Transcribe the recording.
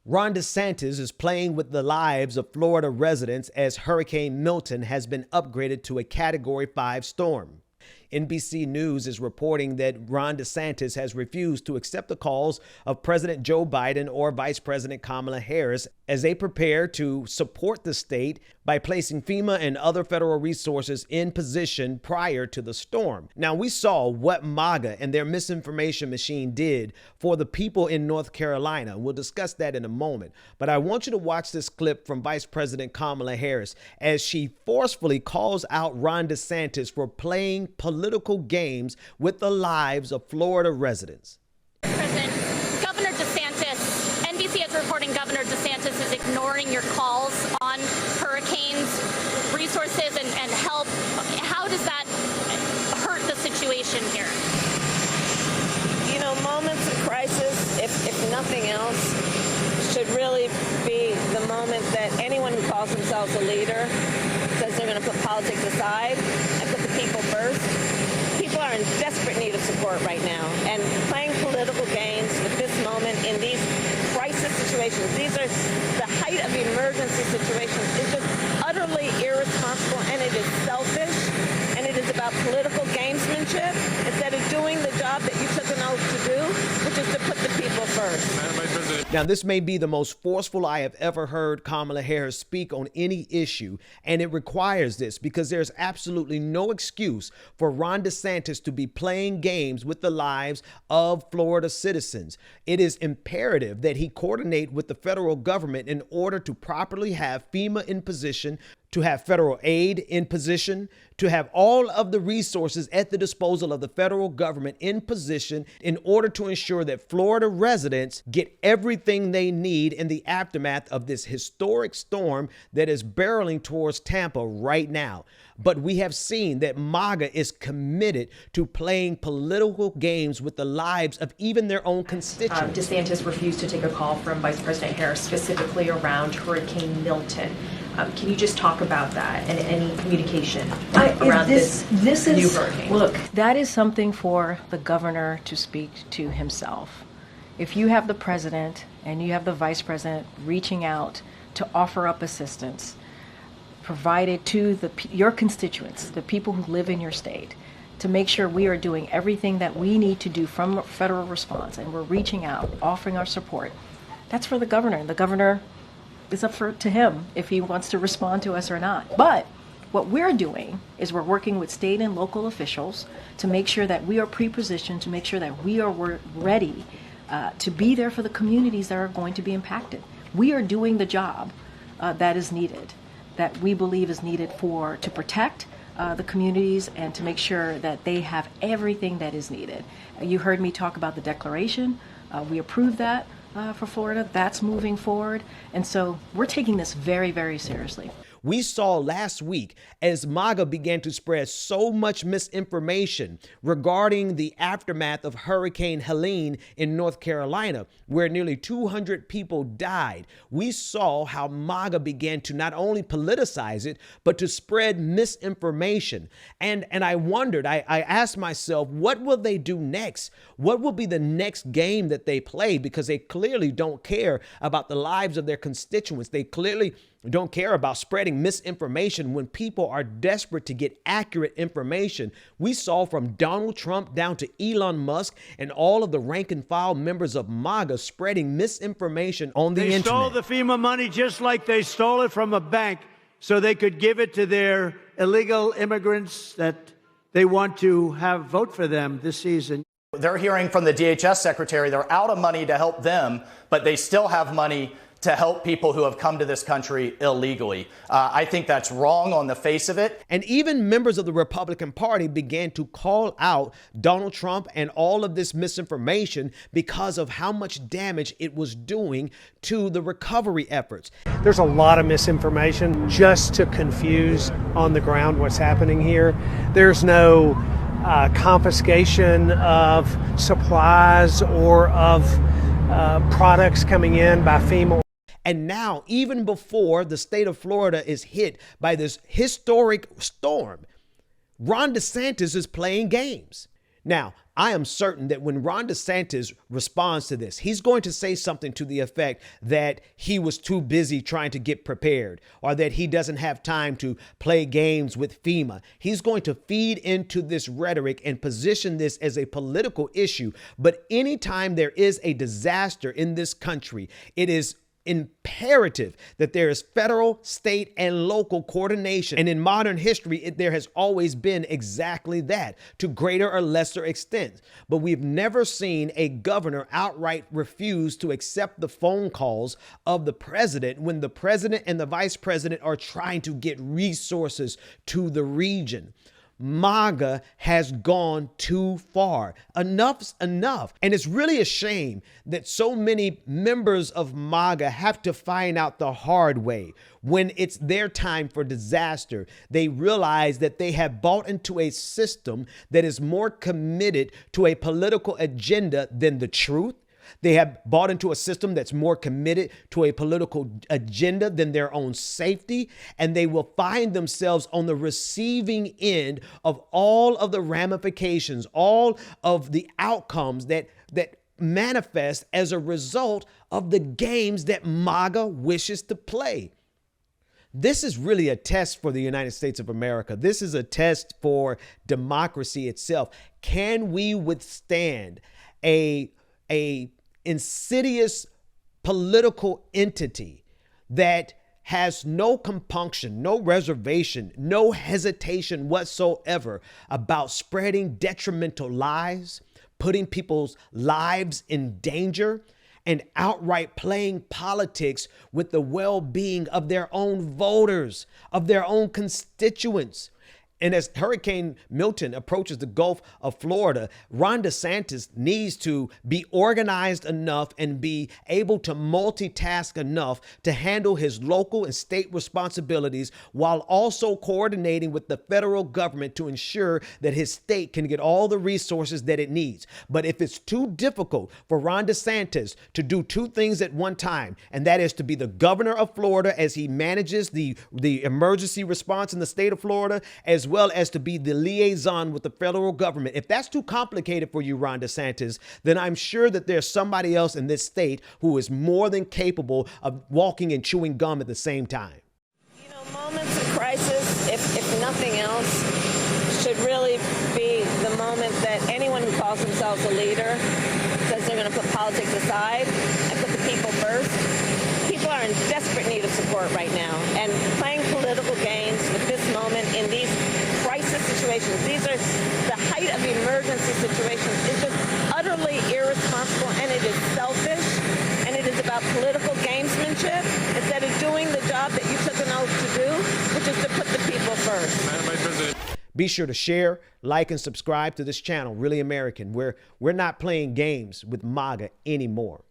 Ron DeSantis is playing with the lives of Florida residents as Hurricane Milton has been upgraded to a Category 5 storm. NBC News is reporting that Ron DeSantis has refused to accept the calls of President Joe Biden or Vice President Kamala Harris as they prepare to support the state by placing FEMA and other federal resources in position prior to the storm. Now, we saw what MAGA and their misinformation machine did for the people in North Carolina. We'll discuss that in a moment. But I want you to watch this clip from Vice President Kamala Harris as she forcefully calls out Ron DeSantis for playing political games with the lives of Florida residents. President, Governor DeSantis, NBC is reporting Governor DeSantis is ignoring your calls on hurricanes, resources, and help. How does that hurt the situation here? You know, moments of crisis, if nothing else, should really be the moment that anyone who calls themselves a leader says they're going to put politics aside and put the people first. People are in desperate need of support right now, and playing political games with this moment in these crisis situations, these are the height of emergency situations, is just utterly irresponsible, and it is selfish, and it is about political gamesmanship instead of doing the job that you took an oath to do, which is to put the people first. Now, this may be the most forceful I have ever heard Kamala Harris speak on any issue, and it requires this because there's absolutely no excuse for Ron DeSantis to be playing games with the lives of Florida citizens. It is imperative that he coordinate with the federal government in order to properly have FEMA in position, to have federal aid in position, to have all of the resources at the disposal of the federal government in position in order to ensure that Florida residents get everything they need in the aftermath of this historic storm that is barreling towards Tampa right now. But we have seen that MAGA is committed to playing political games with the lives of even their own constituents. DeSantis refused to take a call from Vice President Harris specifically around Hurricane Milton. Can you just talk about that and any communication around this new hurricane? Look, that is something for the governor to speak to himself. If you have the president and you have the vice president reaching out to offer up assistance provided to your constituents, the people who live in your state, to make sure we are doing everything that we need to do from a federal response, and we're reaching out, offering our support, that's for the governor. And the governor, it's up to him if he wants to respond to us or not. But what we're doing is we're working with state and local officials to make sure that we are pre-positioned, to make sure that we are ready to be there for the communities that are going to be impacted. We are doing the job that is needed, that we believe is needed to protect the communities and to make sure that they have everything that is needed. You heard me talk about the declaration. We approved that. For Florida, that's moving forward. And so we're taking this very, very seriously. We saw last week as MAGA began to spread so much misinformation regarding the aftermath of Hurricane Helene in North Carolina, where nearly 200 people died. We saw how MAGA began to not only politicize it, but to spread misinformation. And I wondered, I asked myself, what will they do next? What will be the next game that they play? Because they clearly don't care about the lives of their constituents. They clearly don't care about spreading misinformation when people are desperate to get accurate information. We saw from Donald Trump down to Elon Musk and all of the rank and file members of MAGA spreading misinformation on the internet. They stole the FEMA money just like they stole it from a bank so they could give it to their illegal immigrants that they want to have vote for them this season. They're hearing from the DHS secretary they're out of money to help them, but they still have money to help people who have come to this country illegally. I think that's wrong on the face of it. And even members of the Republican Party began to call out Donald Trump and all of this misinformation because of how much damage it was doing to the recovery efforts. There's a lot of misinformation just to confuse on the ground what's happening here. There's no confiscation of supplies or of products coming in by FEMA. And now, even before the state of Florida is hit by this historic storm, Ron DeSantis is playing games. Now, I am certain that when Ron DeSantis responds to this, he's going to say something to the effect that he was too busy trying to get prepared, or that he doesn't have time to play games with FEMA. He's going to feed into this rhetoric and position this as a political issue. But anytime there is a disaster in this country, it is imperative that there is federal, state, and local coordination. And in modern history, there has always been exactly that, to greater or lesser extent. But we've never seen a governor outright refuse to accept the phone calls of the president when the president and the vice president are trying to get resources to the region. MAGA has gone too far. Enough's enough. And it's really a shame that so many members of MAGA have to find out the hard way. When it's their time for disaster, they realize that they have bought into a system that is more committed to a political agenda than the truth. They have bought into a system that's more committed to a political agenda than their own safety, and they will find themselves on the receiving end of all of the ramifications, all of the outcomes that manifest as a result of the games that MAGA wishes to play. This is really a test for the United States of America. This is a test for democracy itself. Can we withstand a insidious political entity that has no compunction, no reservation, no hesitation whatsoever about spreading detrimental lies, putting people's lives in danger, and outright playing politics with the well-being of their own voters, of their own constituents? And as Hurricane Milton approaches the Gulf of Florida, Ron DeSantis needs to be organized enough and be able to multitask enough to handle his local and state responsibilities while also coordinating with the federal government to ensure that his state can get all the resources that it needs. But if it's too difficult for Ron DeSantis to do two things at one time, and that is to be the governor of Florida as he manages the emergency response in the state of Florida, as well as to be the liaison with the federal government. If that's too complicated for you, Ron DeSantis, then I'm sure that there's somebody else in this state who is more than capable of walking and chewing gum at the same time. You know, moments of crisis, if nothing else, should really be the moment that anyone who calls themselves a leader says they're going to put politics aside and put the people first. People are in desperate need of support right now, and playing political games with this moment in these crisis situations, these are the height of emergency situations, is just utterly irresponsible, and it is selfish, and it is about political gamesmanship instead of doing the job that you took an oath to do, which is to put the people first. Madam Vice President. Be sure to share, like, and subscribe to this channel, Really American, where we're not playing games with MAGA anymore.